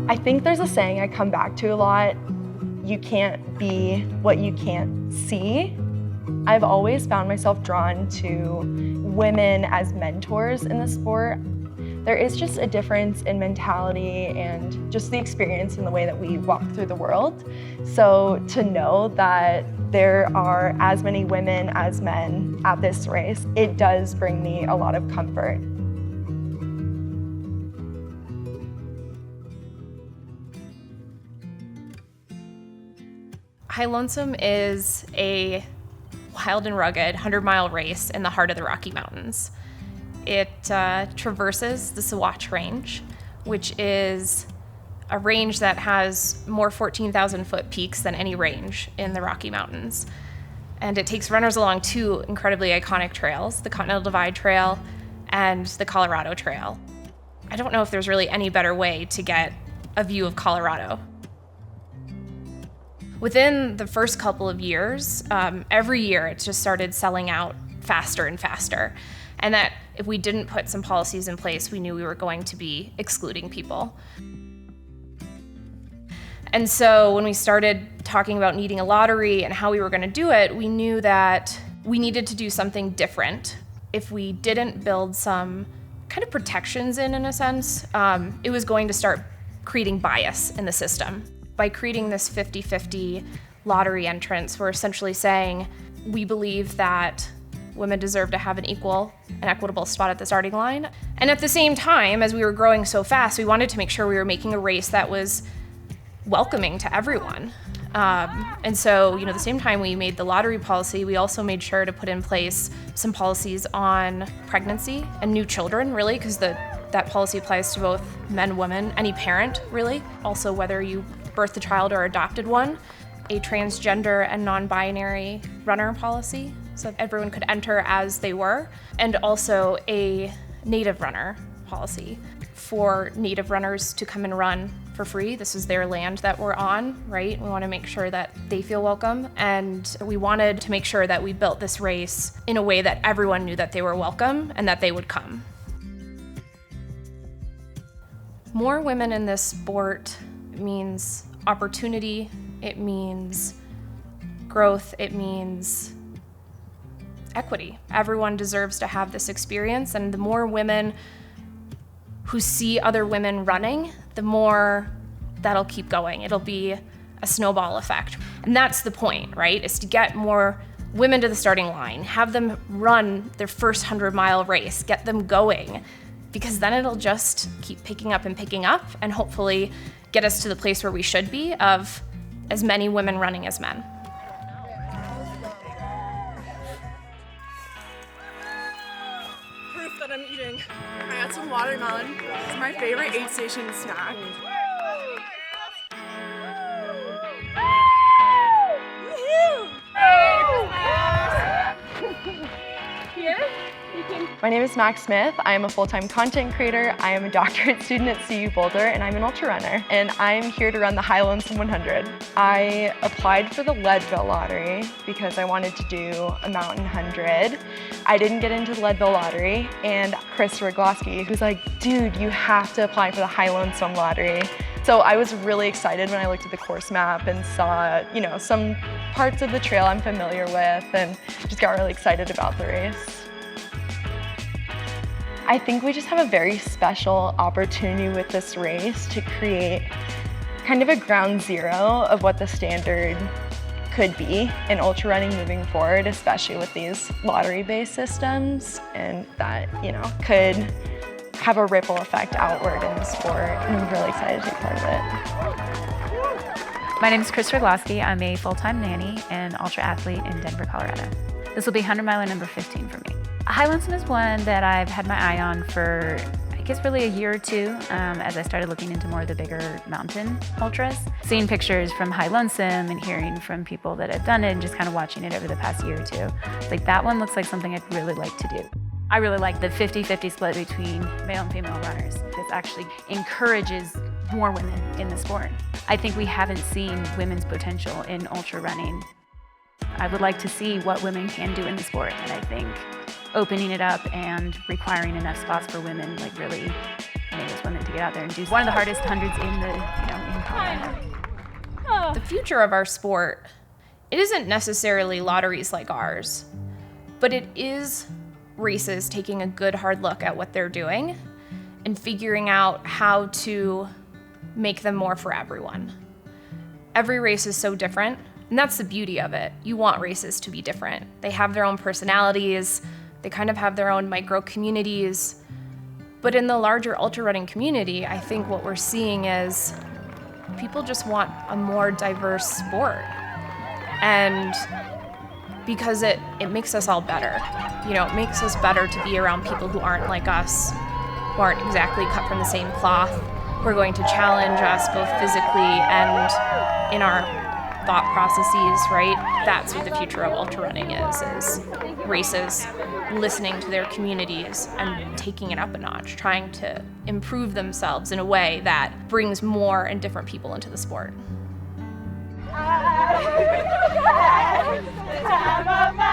I think there's a saying I come back to a lot: you can't be what you can't see. I've always found myself drawn to women as mentors in the sport. There is just a difference in mentality and just the experience in the way that we walk through the world. So to know that there are as many women as men at this race, it does bring me a lot of comfort. High Lonesome is a wild and rugged 100-mile race in the heart of the Rocky Mountains. It traverses the Saguache Range, which is a range that has more 14,000-foot peaks than any range in the Rocky Mountains. And it takes runners along two incredibly iconic trails, the Continental Divide Trail and the Colorado Trail. I don't know if there's really any better way to get a view of Colorado. Within the first couple of years, every year it just started selling out faster and faster. And that if we didn't put some policies in place, we knew we were going to be excluding people. And so when we started talking about needing a lottery and how we were going to do it, we knew that we needed to do something different. If we didn't build some kind of protections in a sense, it was going to start creating bias in the system. By creating this 50-50 lottery entrance, we're essentially saying we believe that women deserve to have an equal and equitable spot at the starting line. And at the same time, as we were growing so fast, we wanted to make sure we were making a race that was welcoming to everyone. And so, the same time we made the lottery policy, we also made sure to put in place some policies on pregnancy and new children, really, because that policy applies to both men, women, any parent, really. Also, whether you birthed a child or adopted one, a transgender and non-binary runner policy, so that everyone could enter as they were, and also a native runner policy for native runners to come and run for free. This is their land that we're on, right? We want to make sure that they feel welcome, and we wanted to make sure that we built this race in a way that everyone knew that they were welcome and that they would come. More women in this sport means opportunity, it means growth, it means equity. Everyone deserves to have this experience, and the more women who see other women running, the more that'll keep going. It'll be a snowball effect. And that's the point, right? Is to get more women to the starting line, have them run their first 100-mile race, get them going, because then it'll just keep picking up, and hopefully get us to the place where we should be of as many women running as men. Proof that I'm eating. I had some watermelon. It's my favorite aid station snack. My name is Max Smith. I am a full-time content creator. I am a doctorate student at CU Boulder, and I'm an ultra runner. And I'm here to run the High Lonesome 100. I applied for the Leadville lottery because I wanted to do a mountain 100. I didn't get into the Leadville lottery, and Chris Rogloski, who's like, dude, you have to apply for the High Lonesome lottery. So I was really excited when I looked at the course map and saw, some parts of the trail I'm familiar with, and just got really excited about the race. I think we just have a very special opportunity with this race to create kind of a ground zero of what the standard could be in ultra running moving forward, especially with these lottery-based systems, and that, could have a ripple effect outward in the sport, and I'm really excited to take part of it. My name is Chris Rogloski. I'm a full-time nanny and ultra athlete in Denver, Colorado. This will be 100-miler number 15 for me. High Lonesome is one that I've had my eye on for, I guess, really a year or two as I started looking into more of the bigger mountain ultras. Seeing pictures from High Lonesome and hearing from people that have done it and just kind of watching it over the past year or two. Like, that one looks like something I'd really like to do. I really like the 50-50 split between male and female runners. This actually encourages more women in the sport. I think we haven't seen women's potential in ultra running. I would like to see what women can do in the sport, and I think opening it up and requiring enough spots for women really enables women to get out there and do one of the hardest hundreds in the, in Colorado. The future of our sport, it isn't necessarily lotteries like ours, but it is races taking a good hard look at what they're doing and figuring out how to make them more for everyone. Every race is so different, and that's the beauty of it. You want races to be different. They have their own personalities, they kind of have their own micro communities, but in the larger ultra running community, I think what we're seeing is people just want a more diverse sport. And because it makes us all better. It makes us better to be around people who aren't like us, who aren't exactly cut from the same cloth, who are going to challenge us both physically and in our thought processes, right? That's what the future of ultra running is races, listening to their communities and taking it up a notch, trying to improve themselves in a way that brings more and different people into the sport. The time of my